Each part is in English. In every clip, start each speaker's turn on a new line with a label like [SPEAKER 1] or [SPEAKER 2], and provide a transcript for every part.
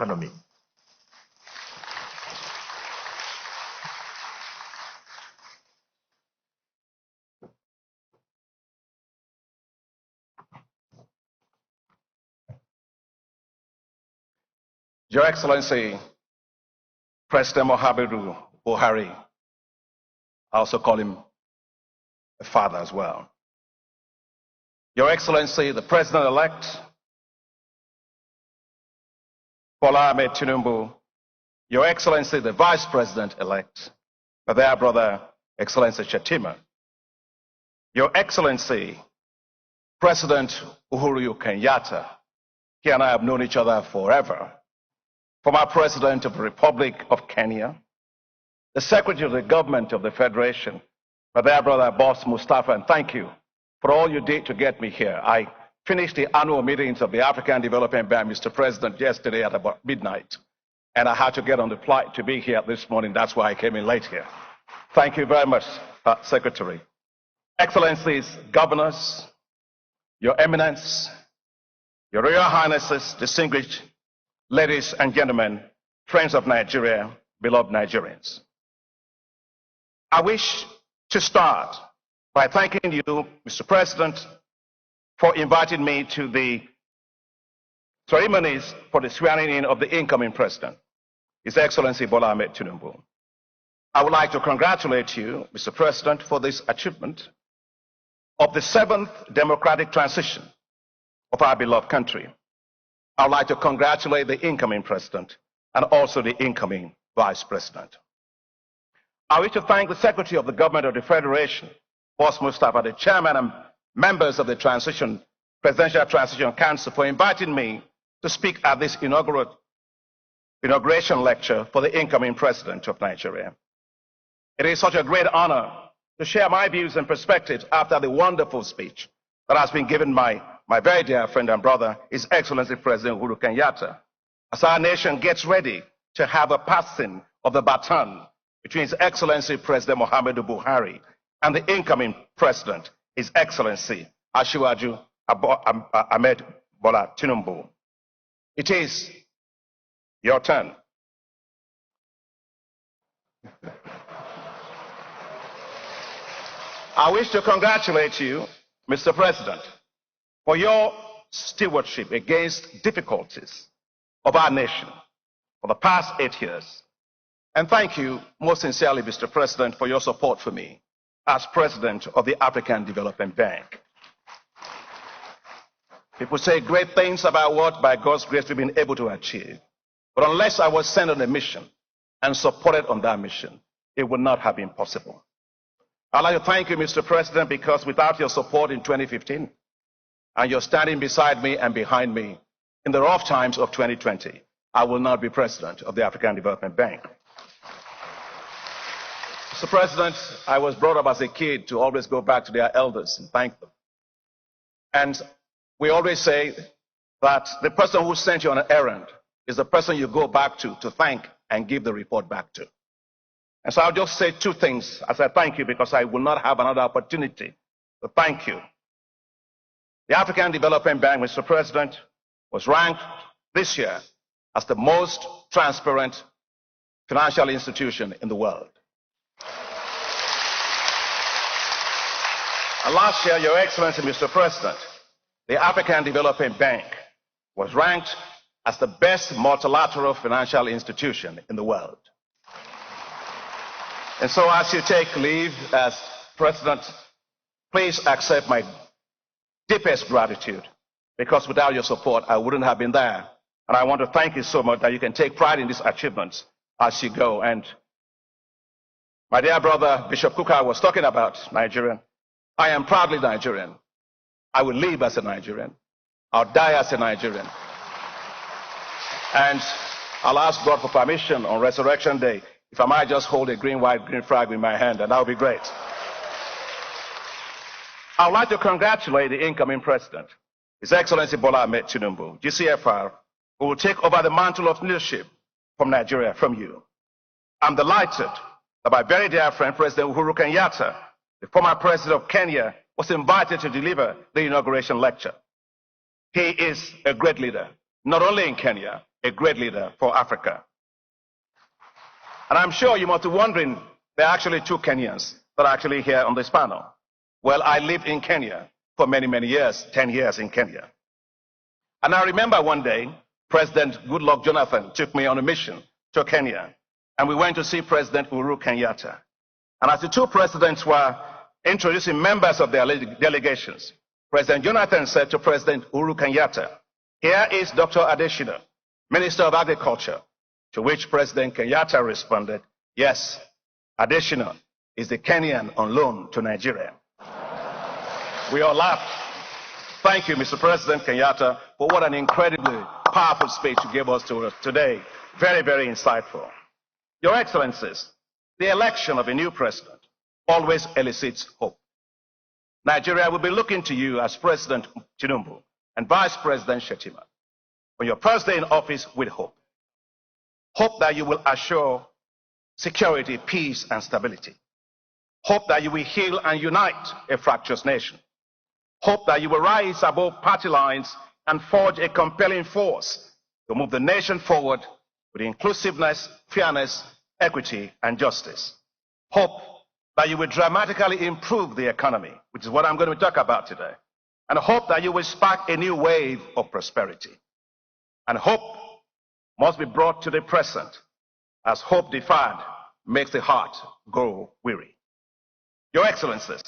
[SPEAKER 1] economy.
[SPEAKER 2] Your Excellency, President Muhammadu Buhari, I also call him a father as well. Your Excellency, the President-elect, Bola Ahmed Tinubu, Your Excellency, the Vice President-elect, my dear brother, Excellency Shetima, Your Excellency, President Uhuru Kenyatta, he and I have known each other forever. Former President of the Republic of Kenya, the Secretary of the Government of the Federation, my dear brother, Boss Mustafa, and thank you for all you did to get me here. I finished the annual meetings of the African Development Bank, Mr. President, yesterday at about midnight, and I had to get on the flight to be here this morning. That's why I came in late here. Thank you very much, Secretary. Excellencies, Governors, Your Eminence, Your Royal Highnesses, distinguished ladies and gentlemen, friends of Nigeria, beloved Nigerians. I wish to start by thanking you, Mr. President, for inviting me to the ceremonies for the swearing in of the incoming President, His Excellency Bola Ahmed Tinubu. I would like to congratulate you, Mr. President, for this achievement of the 7th democratic transition of our beloved country. I would like to congratulate the incoming President and also the incoming Vice President. I wish to thank the Secretary of the Government of the Federation, Boss Mustafa, the Chairman and members of the Presidential Transition Council for inviting me to speak at this inauguration lecture for the incoming President of Nigeria. It is such a great honor to share my views and perspectives after the wonderful speech that has been given by my very dear friend and brother, His Excellency President Uhuru Kenyatta, as our nation gets ready to have a passing of the baton between His Excellency President Muhammadu Buhari and the incoming President, His Excellency Asiwaju Ahmed Bola Tinubu. It is your turn. I wish to congratulate you, Mr. President, for your stewardship against difficulties of our nation for the past 8 years. And thank you most sincerely, Mr. President, for your support for me as President of the African Development Bank. People say great things about what, by God's grace, we've been able to achieve. But unless I was sent on a mission and supported on that mission, it would not have been possible. I'd like to thank you, Mr. President, because without your support in 2015, and you're standing beside me and behind me in the rough times of 2020, I will not be President of the African Development Bank. Mr. President, I was brought up as a kid to always go back to their elders and thank them. And we always say that the person who sent you on an errand is the person you go back to thank and give the report back to. And so I'll just say 2 things as I thank you, because I will not have another opportunity to thank you. The African Development Bank, Mr. President, was ranked this year as the most transparent financial institution in the world. And last year, Your Excellency, Mr. President, the African Development Bank was ranked as the best multilateral financial institution in the world. And so as you take leave as President, please accept my deepest gratitude, because without your support, I wouldn't have been there. And I want to thank you so much that you can take pride in these achievements as you go. And my dear brother, Bishop Kuka, was talking about Nigerian. I am proudly Nigerian. I will live as a Nigerian. I'll die as a Nigerian. And I'll ask God for permission on Resurrection Day, if I might just hold a green, white, green flag in my hand, and that would be great. I would like to congratulate the incoming President, His Excellency Bola Ahmed Tinubu, GCFR, who will take over the mantle of leadership from Nigeria from you. I'm delighted that my very dear friend, President Uhuru Kenyatta, the former President of Kenya, was invited to deliver the inauguration lecture. He is a great leader, not only in Kenya, a great leader for Africa. And I'm sure you must be wondering, there are actually two Kenyans that are actually here on this panel. Well, I lived in Kenya for many, many years, 10 years in Kenya. And I remember one day, President Goodluck Jonathan took me on a mission to Kenya, and we went to see President Uhuru Kenyatta. And as the two presidents were introducing members of their delegations, President Jonathan said to President Uhuru Kenyatta, "Here is Dr. Adesina, Minister of Agriculture," to which President Kenyatta responded, "Yes, Adesina is the Kenyan on loan to Nigeria." We all laughed. Thank you, Mr. President Kenyatta, for what an incredibly powerful speech you gave us today. Very, very insightful. Your Excellencies, the election of a new president always elicits hope. Nigeria will be looking to you as President Tinubu and Vice President Shettima on your first day in office with hope. Hope that you will assure security, peace, and stability. Hope that you will heal and unite a fractious nation. Hope that you will rise above party lines and forge a compelling force to move the nation forward with inclusiveness, fairness, equity, and justice. Hope that you will dramatically improve the economy, which is what I'm going to talk about today. And hope that you will spark a new wave of prosperity. And hope must be brought to the present, as hope deferred makes the heart grow weary. Your Excellencies,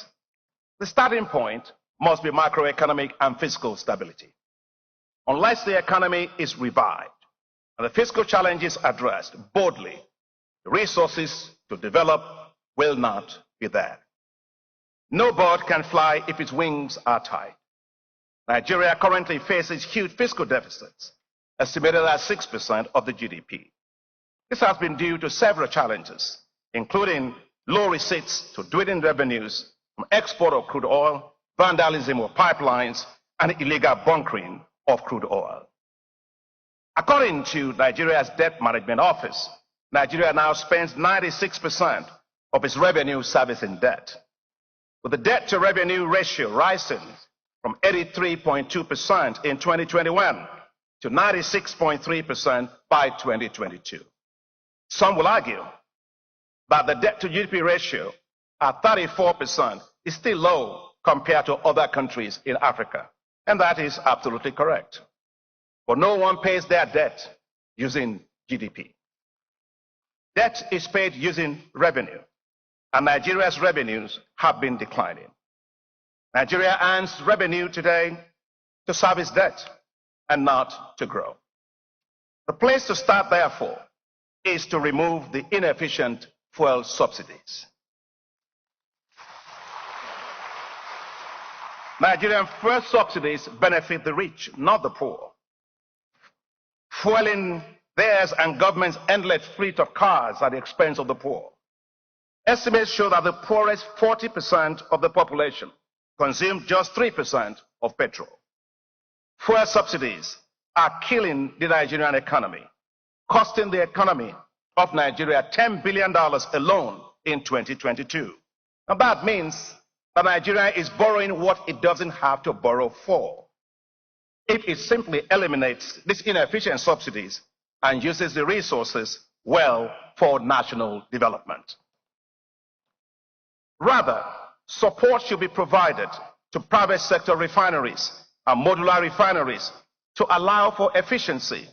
[SPEAKER 2] the starting point must be macroeconomic and fiscal stability. Unless the economy is revived and the fiscal challenges addressed boldly, the resources to develop will not be there. No bird can fly if its wings are tied. Nigeria currently faces huge fiscal deficits, estimated at 6% of the GDP. This has been due to several challenges, including low receipts to dwindling revenues from export of crude oil, vandalism of pipelines, and illegal bunkering of crude oil. According to Nigeria's Debt Management Office, Nigeria now spends 96% of its revenue servicing debt, with the debt-to-revenue ratio rising from 83.2% in 2021 to 96.3% by 2022. Some will argue that the debt-to-GDP ratio at 34% is still low compared to other countries in Africa, and that is absolutely correct. But no one pays their debt using GDP. Debt is paid using revenue, and Nigeria's revenues have been declining. Nigeria earns revenue today to service debt and not to grow. The place to start, therefore, is to remove the inefficient fuel subsidies. Nigerian fuel subsidies benefit the rich, not the poor. Fueling theirs and government's endless fleet of cars at the expense of the poor. Estimates show that the poorest 40% of the population consume just 3% of petrol. Fuel subsidies are killing the Nigerian economy, costing the economy of Nigeria $10 billion alone in 2022. Now that means that Nigeria is borrowing what it doesn't have to borrow for. If it simply eliminates these inefficient subsidies and uses the resources well for national development. Rather, support should be provided to private sector refineries and modular refineries to allow for efficiency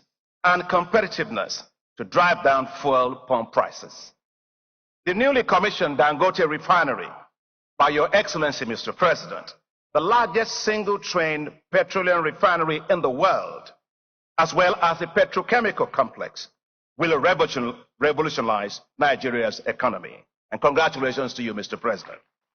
[SPEAKER 2] and competitiveness to drive down fuel pump prices. The newly commissioned Dangote refinery, by Your Excellency, Mr. President, the largest single-train petroleum refinery in the world, as well as the petrochemical complex, will revolutionize Nigeria's economy. And congratulations to you, Mr. President.